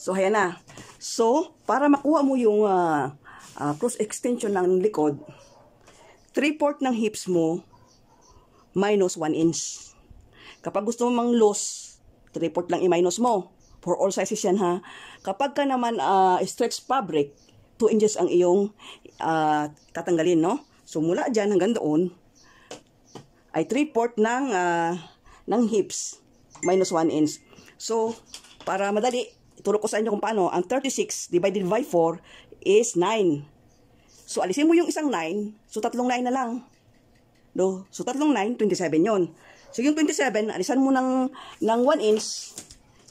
So, ayan na. So, para makuha mo yung cross extension ng likod, 3/4 ng hips mo minus 1 inch. Kapag gusto mo mang loose, 3/4 lang i-minus mo. For all sizes yan ha. Kapag ka naman stretch fabric, 2 inches ang iyong tatanggalin, no? So, mula dyan hanggang doon, ay 3/4 ng hips minus 1 inch. So, para madali, ituro ko sa inyo kung paano. Ang 36 divided by 4 is 9. So, alisin mo yung isang 9. So, 3 9 na lang. No? So, 3 9, 27 yon. So, yung 27, alisan mo ng 1 inch.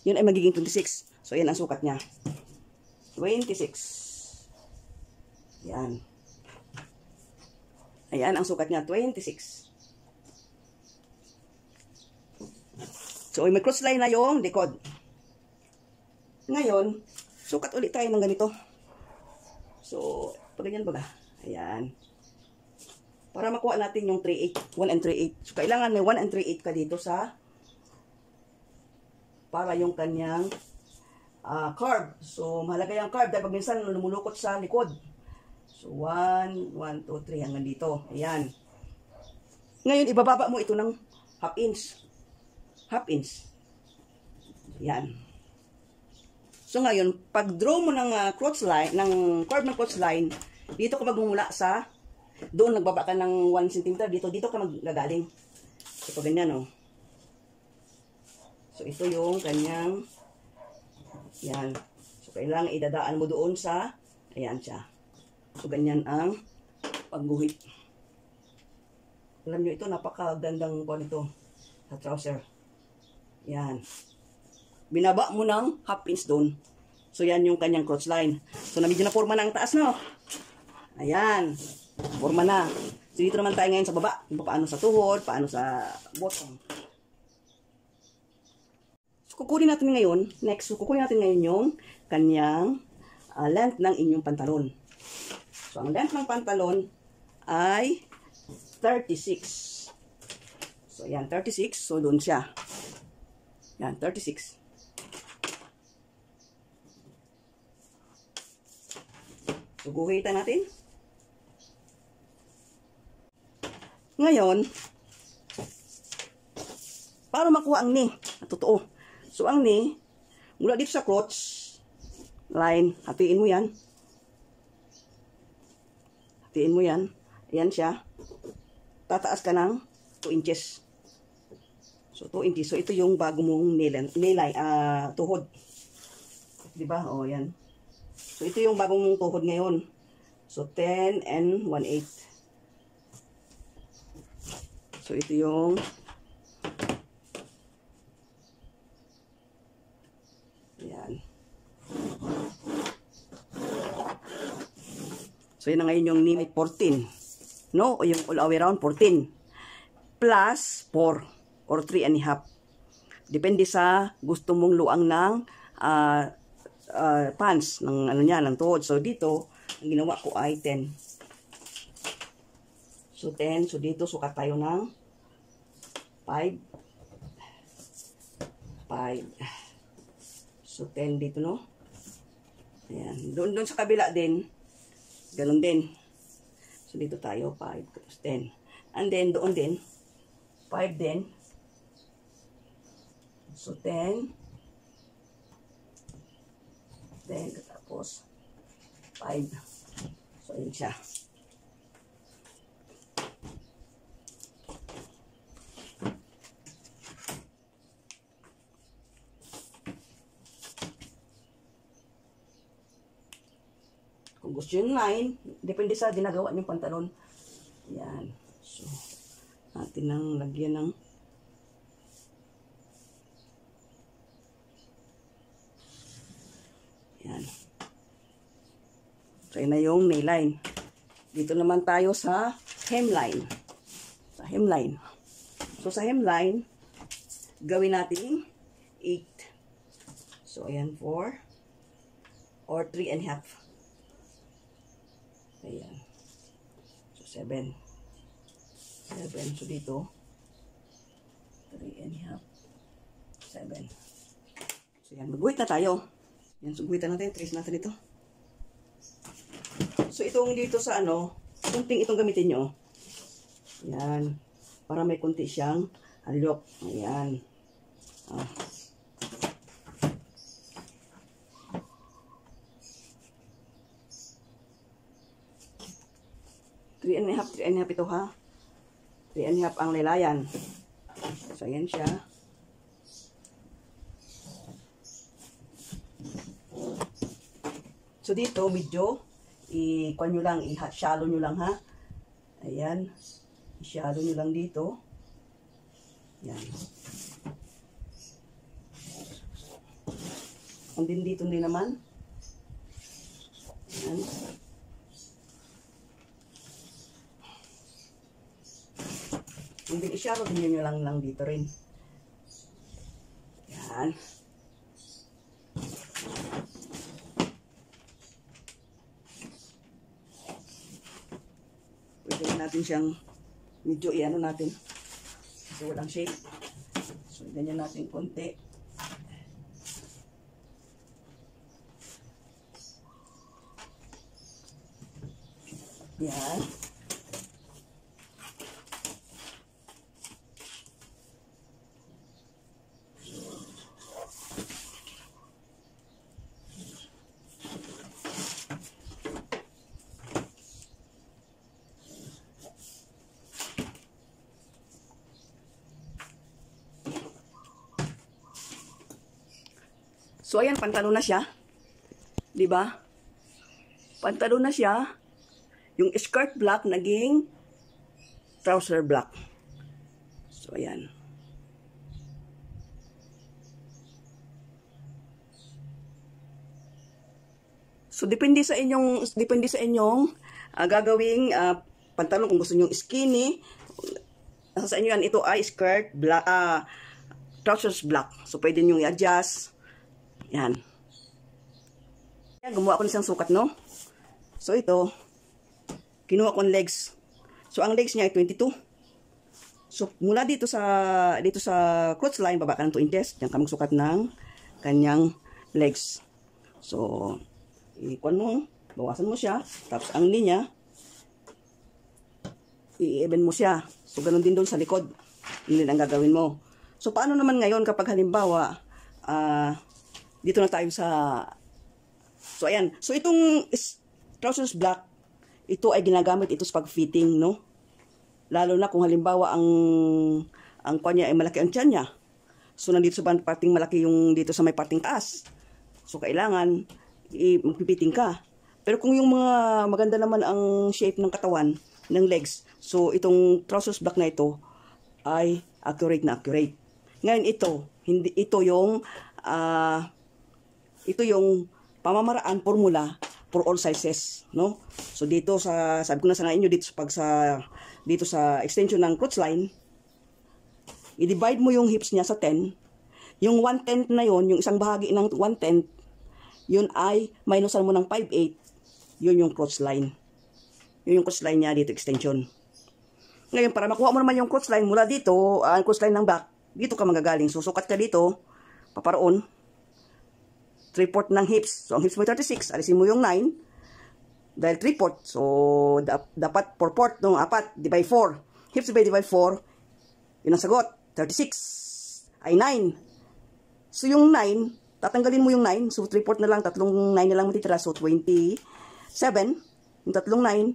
Yun ay magiging 26. So, yan ang sukat niya. 26. Yan. Ayan ang sukat niya. 26. So, may cross line na yung likod. Ngayon, sukat ulit tayo ng ganito. So, ganyan baga. Ayan. Para makuha natin yung 3/8. 1 and 3/8. So, kailangan may 1 and 3/8 ka dito sa para yung kanyang curve. So, mahalaga yung curve dahil pag minsan lumulukot sa likod. So, 1, 1, 2, 3 hanggang dito. Ayan. Ngayon, ibababa mo ito ng half inch. Half inch. Ayan. So, ngayon, pag draw mo ng crotch line, ng curve ng crotch line, dito ka magmumula sa doon nagbaba ka ng 1 cm, dito ka magagaling. So, pag ganyan, oh. So, ito yung kanyang, yan. So, kailangan idadaan mo doon sa, ayan siya. So, ganyan ang pagguhit. Alam nyo, ito, napakagandang po nito sa trouser. Yan. Binaba mo ng half inch doon. So, yan yung kanyang crotch line. So, medyo na forma na ang taas, no? Ayan. Forma na. So, dito naman tayo ngayon sa baba. Paano sa tuhod, paano sa bottom. So, kukunin natin ngayon, next, kukunin natin ngayon yung kanyang length ng inyong pantalon. So, ang length ng pantalon ay 36. So, yan, 36. So, doon siya. Yan, 36. So, guhitan natin. Ngayon, para makuha ang knee, totoo. So, ang knee, mula dito sa crotch line, hatiin mo yan. Hatiin mo yan. Ayan siya. Tataas ka ng 2 inches. So, 2 inches. So, ito yung bago mong nail tuhod. Diba? O, yan. So, ito yung bagong tuhod ngayon. So, 10 and 1/8. So, ito yung ayan. So, yun na ngayon yung knee 14. No? O yung all the way around 14. Plus 4 or 3.5. Depende sa gusto mong luang ng pants ng ano niya, ng tuhod. So, dito, ang ginawa ko ay 10. So, 10. So, dito, sukat tayo ng 5. So, 10 dito, no? Ayan. Doon sa kabila din, ganun din. So, dito tayo, 5, tapos 10. And then, doon din, 5 din. So, 10. 10, tapos 5. So, yun siya. Kung gusto yung 9, depende sa ginagawa niyong pantalon. Yan. So, natin nang lagyan ng yan. So, yun na yung nail line. Dito naman tayo sa hemline. Sa hemline. So, sa hemline, gawin natin 8. So, ayan, 4 or 3.5. Ayan. So, 7. 7. So, dito, 3.5. 7. So, yan. Mag-wait na tayo. Yan, suguhitan natin. Trace natin ito. So, itong dito sa ano, kunting itong gamitin nyo. Yan. Para may kunti siyang alok. Ayan. Ah. Three and a half ito ha. 3 and a half ang lelayan. So, ayan siya. So, dito, medyo, i-kuan nyo lang, i-shallow nyo lang ha. Ayan. I-shallow nyo lang dito. Ayan. And then dito din naman. Ayan. And then i-shallow din nyo lang dito rin. Ayan. Pwede natin siyang medyo i-ano natin. Kasi walang shape. So, ganyan natin konti. Yan. So, ayan, pantalon na siya. Diba? Pantalon na siya. Yung skirt black, naging trouser black. So, ayan. So, depende sa inyong gagawing pantalon kung gusto niyo skinny. Sa inyo yan, ito ay skirt black, trousers black. So, pwede niyo i-adjust. Yan. Yan, gumawa ko ng isang sukat, no? So, ito, kinuha ko ng legs. So, ang legs niya ay 22. So, mula dito sa crotch line, baba ka ng 2 inches. Yan ka magsukat ng kanyang legs. So, ikuan mo, bawasan mo siya. Tapos, ang linya, i-even mo siya. So, ganun din doon sa likod. Yun din ang gagawin mo. So, paano naman ngayon kapag halimbawa, dito na tayo sa... So, ayan. So, itong trousers black, ito ay ginagamit ito sa pag-fitting, no? Lalo na kung halimbawa ang kanya ay malaki ang tiyan niya. So, nandito sa parting malaki yung dito sa may parting taas. So, kailangan magpipiting ka. Pero kung yung mga maganda naman ang shape ng katawan, ng legs, so, itong trousers black na ito ay accurate na accurate. Ngayon, ito yung pamamaraan, formula for all sizes, no? So dito sabi ko na sa inyo dito sa extension ng crotch line, i-divide mo yung hips niya sa 10. Yung 1/10 na yon, yung isang bahagi ng 1/10, yun ay minusan mo ng 5/8. Yun yung crotch line. Yun yung crotch line niya dito extension. Ngayon, para makuha mo naman yung crotch line mula dito, ang crotch line ng back, dito ka magagaling. Susukat ka dito, paparoon. 3/4 ng hips. So, ang hips mo 36. Alisin mo yung 9. Dahil 3/4. So, dapat 4/4. No, 4. Divide 4. Hips divide 4. Yun ang sagot. 36. Ay 9. So, yung 9, tatanggalin mo yung 9. So, 3/4 na lang. Tatlong 9 na lang matitira. So, 27. Yung tatlong 9.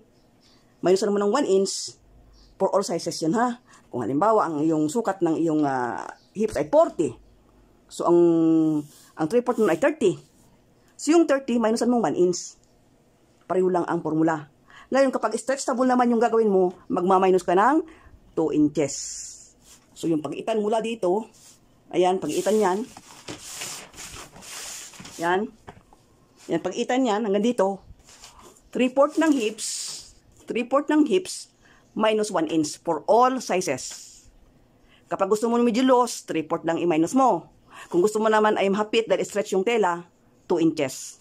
Minusan mo ng 1 inch. For all sizes yun, ha? Kung halimbawa, ang iyong sukat ng iyong hips ay 40. So, ang 3/4 nun ay 30. So, yung 30, minusan mo 1 inch. Pareho lang ang formula. Ngayon, kapag stretchable naman yung gagawin mo, magmaminus ka ng 2 inches. So, yung pag-itan mula dito, ayan, pag-itan yan. Yan. Yan, pag-itan yan, hanggang dito. 3/4 ng hips, 3/4 ng hips, minus 1 inch for all sizes. Kapag gusto mo medyo loose, 3/4 lang i-minus mo. Kung gusto mo naman ay mahapit dahil stretch yung tela, 2 inches.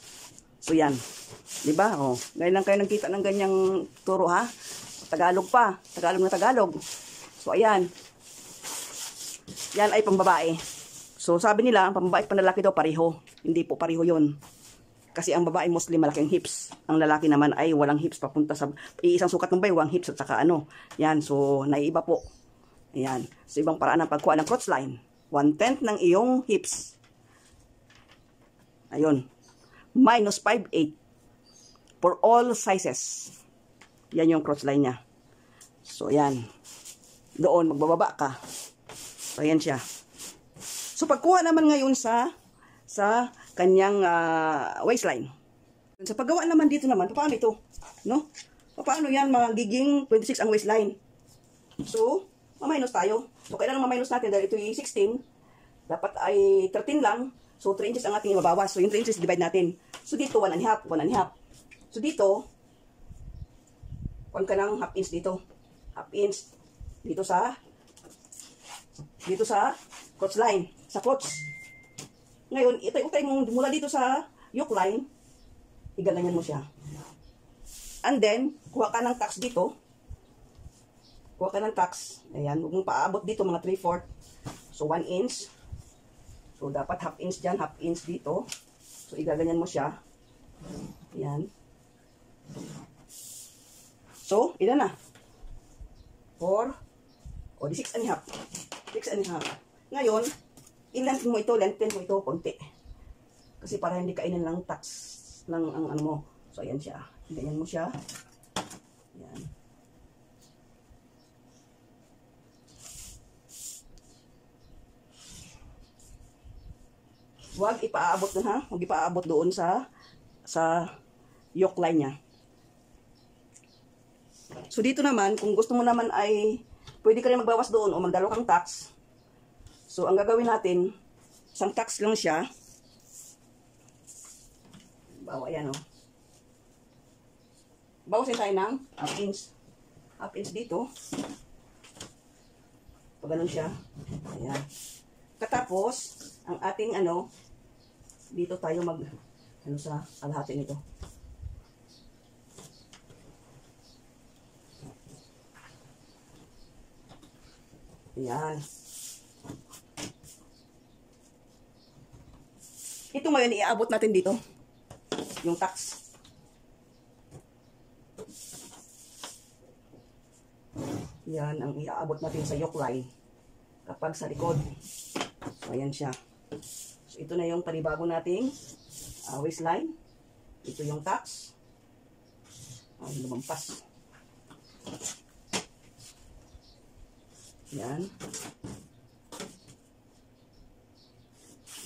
So, yan. Diba? O, ngayon lang kayo nagkita ng ganyang turo, ha? Tagalog pa. Tagalog na Tagalog. So, ayan. Yan ay pambabae. So, sabi nila, ang pambabae at panlalaki daw pareho. Hindi po pareho yun. Kasi ang babae mostly malaking hips. Ang lalaki naman ay walang hips papunta sa iisang sukat ng baywang hips at saka ano. Yan, so naiiba po. Ayan. So ibang paraan ng pagkuha ng crotch line. 1/10 ng iyong hips. Ayun. Minus 5/8 for all sizes. Yan yung crotch line niya. So yan. Doon magbababa ka. So ayan siya. So pagkuha naman ngayon sa kanyang waistline. Sa paggawa naman dito naman, paano ito? No? Paano yan magiging 26 ang waistline? So, maminus tayo. So, kailangan maminus natin dahil ito yung 16. Dapat ay 13 lang. So, 3 inches ang ating mabawas. So, yung 3 inches divide natin. So, dito 1 1/2, 1 1/2. So, dito, 1 ka ng half inch dito. Half inch dito sa crotch line. Sa crotch. Ngayon, itay mo mula dito sa yoke line, igaganyan mo siya. And then, kuha ka ng tacks dito. Kuha ka ng tacks. Ayan, huwag mong paabot dito, mga 3/4. So, 1 inch. So, dapat half inch dyan, half inch dito. So, igaganyan mo siya. Ayan. So, ilan na? 4. O, di 6 1/2. 6 1/2. Ngayon, i-lengthen mo ito konti. Kasi para hindi kainin lang tacks ng ang ano mo. So, ayan siya. Ganyan mo siya. Ayan. Huwag ipaabot doon ha. Huwag ipaabot doon sa yoke line niya. So, dito naman, kung gusto mo naman ay pwede ka rin magbawas doon o magdalo kang tacks. So, ang gagawin natin, isang tacks lang siya. Bawa yan, o. Bawasin tayo ng half inch. Half inch dito. Pag ganun siya. Ayan. Katapos, ang ating dito tayo sa kalahati nito. Ayan. Ito ngayon, iaabot natin dito. Yung tacks. Yan ang iaabot natin sa yoke line. Kapag sa likod. So, ayan siya. So, ito na yung panibago nating waistline. Ito yung tacks. Ay, lumampas. Yan.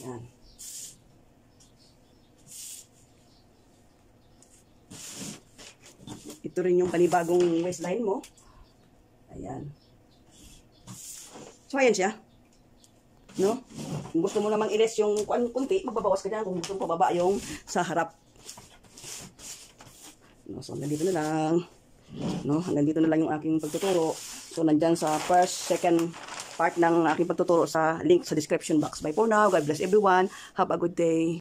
Yan. Ito rin yung panibagong waistline mo. Ayan. So, ayan siya. No? Kung gusto mo namang i-less yung kunti, magbabawas ka dyan. Kung gusto mo pababa yung sa harap. No, so, hanggang dito na lang. No, hanggang dito na lang yung aking pagtuturo. So, nandyan sa first, second part ng aking pagtuturo sa link sa description box. Bye for now. God bless everyone. Have a good day.